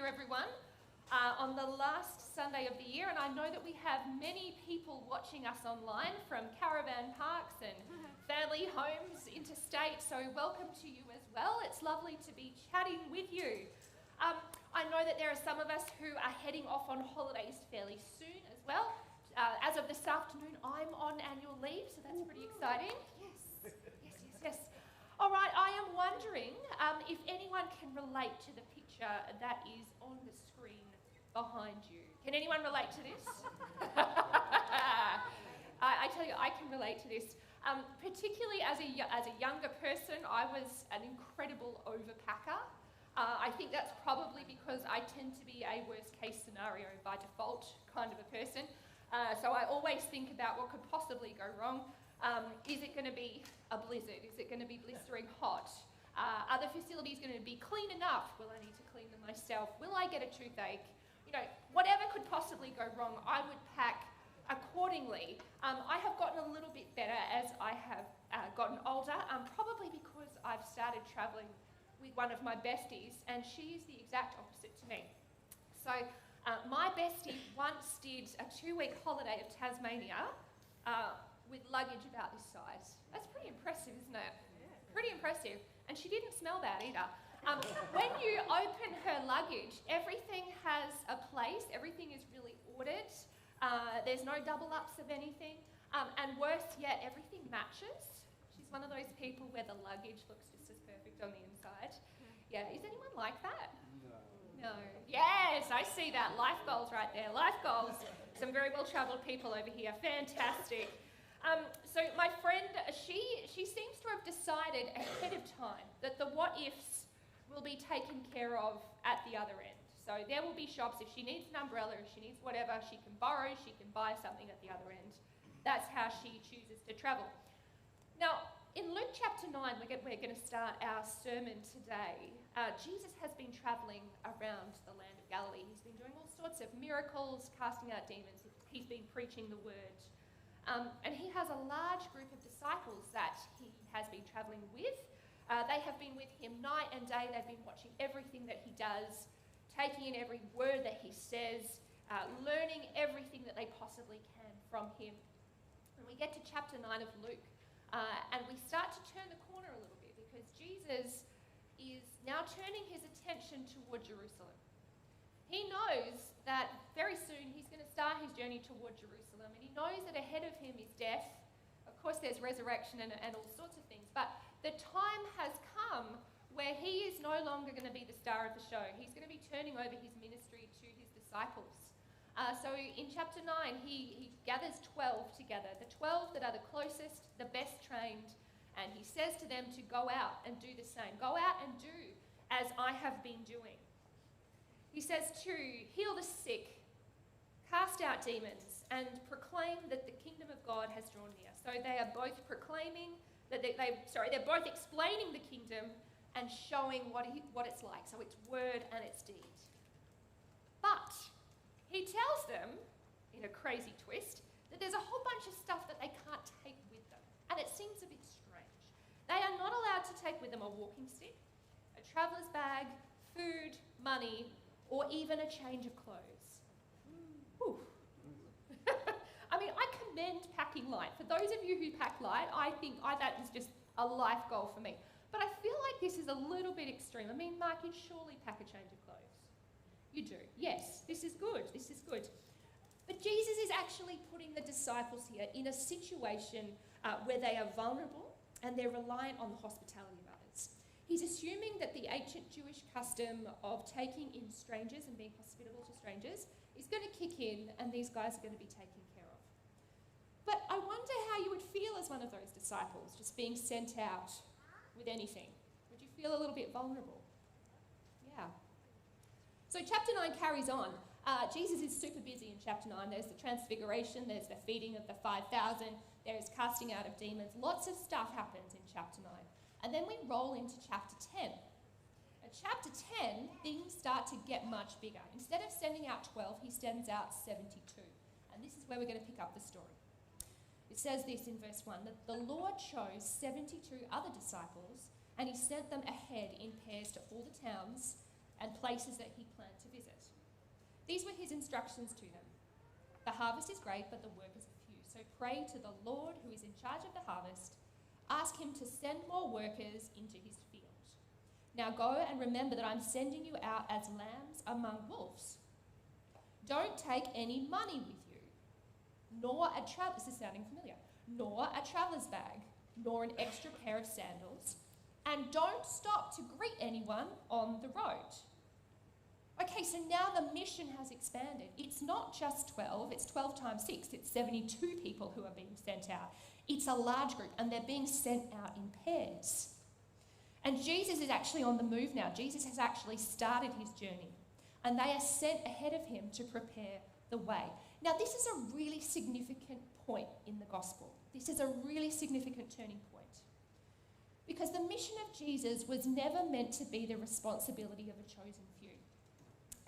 everyone, on the last Sunday of the year, and I know that we have many people watching us online from caravan parks and family homes interstate, so welcome to you as well. It's lovely to be chatting with you. I know that there are some of us who are heading off on holidays fairly soon as well. As of this afternoon, I'm on annual leave, so that's pretty exciting. Yes. All right, I am wondering if anyone can relate to the picture that is on the screen behind you. Can anyone relate to this? I tell you, I can relate to this. Particularly as a younger person, I was an incredible overpacker. I think that's probably because I tend to be a worst case scenario by default kind of a person. So I always think about what could possibly go wrong. Is it going to be a blizzard? Is it going to be blistering hot? Are the facilities going to be clean enough? Will I need to clean them myself? Will I get a toothache? You know, whatever could possibly go wrong, I would pack accordingly. I have gotten a little bit better as I have gotten older, probably because I've started travelling with one of my besties, and she is the exact opposite to me. So my bestie once did a 2-week holiday of Tasmania with luggage about this size. That's pretty impressive, isn't it? Yeah. Pretty impressive. And she didn't smell bad either. When you open her luggage, everything has a place. Everything is really ordered. There's no double ups of anything. And worse yet, everything matches. She's one of those people where the luggage looks just as perfect on the inside. Yeah, is anyone like that? No. Yes, I see that. Life goals right there. Life goals. Some very well-travelled people over here. Fantastic. So my friend, she seems to have decided ahead of time that the what-ifs will be taken care of at the other end. So there will be shops. If she needs an umbrella, if she needs whatever, she can borrow, she can buy something at the other end. That's how she chooses to travel. Now, in Luke chapter 9, we're going to start our sermon today. Jesus has been travelling around the land of Galilee. He's been doing all sorts of miracles, casting out demons. He's been preaching the word. And he has a large group of disciples that he has been travelling with. They have been with him night and day. They've been watching everything that he does, taking in every word that he says, learning everything that they possibly can from him. And we get to chapter 9 of Luke, and we start to turn the corner a little bit because Jesus is now turning his attention toward Jerusalem. He knows that very soon he's going to start his journey toward Jerusalem, and he knows that ahead of him is death. Of course, there's resurrection and all sorts of things, but the time has come where he is no longer going to be the star of the show. He's going to be turning over his ministry to his disciples. So in chapter 9, he gathers 12 together, the 12 that are the closest, the best trained, and he says to them to go out and do the same. Go out and do as I have been doing. He says to heal the sick, cast out demons, and proclaim that the kingdom of God has drawn near. So they are both proclaiming that they're both explaining the kingdom and showing what it's like. So it's word and it's deed. But he tells them, in a crazy twist, that there's a whole bunch of stuff that they can't take with them. And it seems a bit strange. They are not allowed to take with them a walking stick, a traveller's bag, food, money, or even a change of clothes. I mean, I commend packing light. For those of you who pack light, I think that is just a life goal for me. But I feel like this is a little bit extreme. I mean, Mark, you'd surely pack a change of clothes. You do. Yes, this is good. But Jesus is actually putting the disciples here in a situation where they are vulnerable and they're reliant on the hospitality of others. He's assuming that the ancient Jewish custom of taking in strangers and being hospitable to strangers is going to kick in, and these guys are going to be taken care of. But I wonder how you would feel as one of those disciples, just being sent out with anything. Would you feel a little bit vulnerable? Yeah. So chapter 9 carries on. Jesus is super busy in chapter 9. There's the transfiguration, there's the feeding of the 5,000, there's casting out of demons. Lots of stuff happens in chapter 9. And then we roll into chapter 10. At chapter 10, things start to get much bigger. Instead of sending out 12, he sends out 72. And this is where we're going to pick up the story. It says this in verse 1, that the Lord chose 72 other disciples, and he sent them ahead in pairs to all the towns and places that he planned to visit. These were his instructions to them. The harvest is great, but the workers are few. So pray to the Lord who is in charge of the harvest. Ask him to send more workers into his field. Now go and remember that I'm sending you out as lambs among wolves. Don't take any money with you, nor this is sounding familiar, nor a traveller's bag, nor an extra pair of sandals, and don't stop to greet anyone on the road. Okay, so now the mission has expanded. It's not just 12, it's 12 times 6. It's 72 people who are being sent out. It's a large group, and they're being sent out in pairs. And Jesus is actually on the move now. Jesus has actually started his journey, and they are sent ahead of him to prepare the way. Now, this is a really significant point in the gospel. This is a really significant turning point. Because the mission of Jesus was never meant to be the responsibility of a chosen few.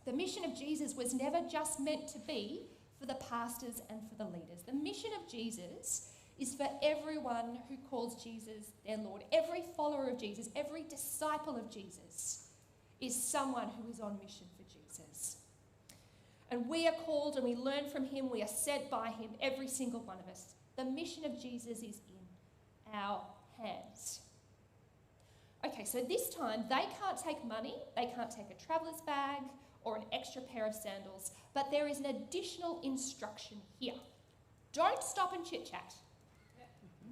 The mission of Jesus was never just meant to be for the pastors and for the leaders. The mission of Jesus is for everyone who calls Jesus their Lord. Every follower of Jesus, every disciple of Jesus is someone who is on mission for Jesus. And we are called and we learn from him. We are sent by him, every single one of us. The mission of Jesus is in our hands. Okay, so this time they can't take money, they can't take a traveller's bag or an extra pair of sandals, but there is an additional instruction here. Don't stop and chit-chat.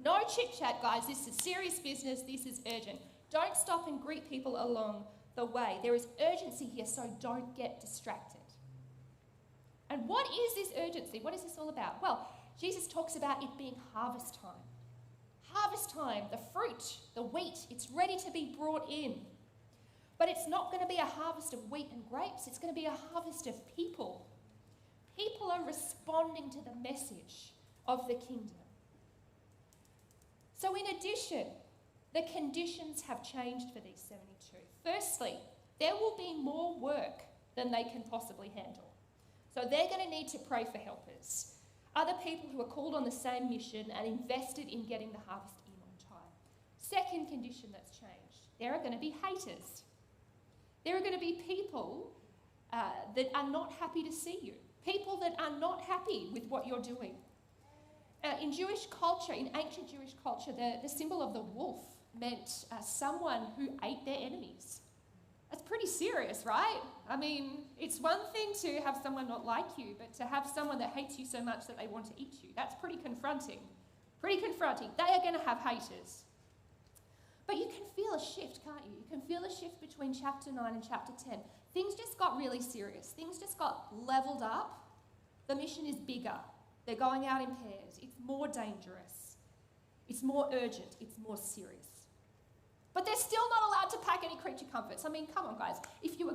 No chit-chat, guys. This is serious business. This is urgent. Don't stop and greet people along the way. There is urgency here, so don't get distracted. And what is this urgency? What is this all about? Well, Jesus talks about it being harvest time. Harvest time, the fruit, the wheat, it's ready to be brought in. But it's not going to be a harvest of wheat and grapes. It's going to be a harvest of people. People are responding to the message of the kingdom. So in addition, the conditions have changed for these 72. Firstly, there will be more work than they can possibly handle. So they're going to need to pray for helpers, other people who are called on the same mission and invested in getting the harvest in on time. Second condition that's changed, there are going to be haters. There are going to be people that are not happy to see you, people that are not happy with what you're doing. In Jewish culture, in ancient Jewish culture, the symbol of the wolf meant someone who ate their enemies. That's pretty serious, right? I mean, it's one thing to have someone not like you, but to have someone that hates you so much that they want to eat you, that's pretty confronting. Pretty confronting. They are going to have haters. But you can feel a shift, can't you? You can feel a shift between chapter 9 and chapter 10. Things just got really serious. Things just got leveled up. The mission is bigger. They're going out in pairs. It's more dangerous. It's more urgent. It's more serious. But they're still not allowed to pack any creature comforts. I mean, come on, guys. If you were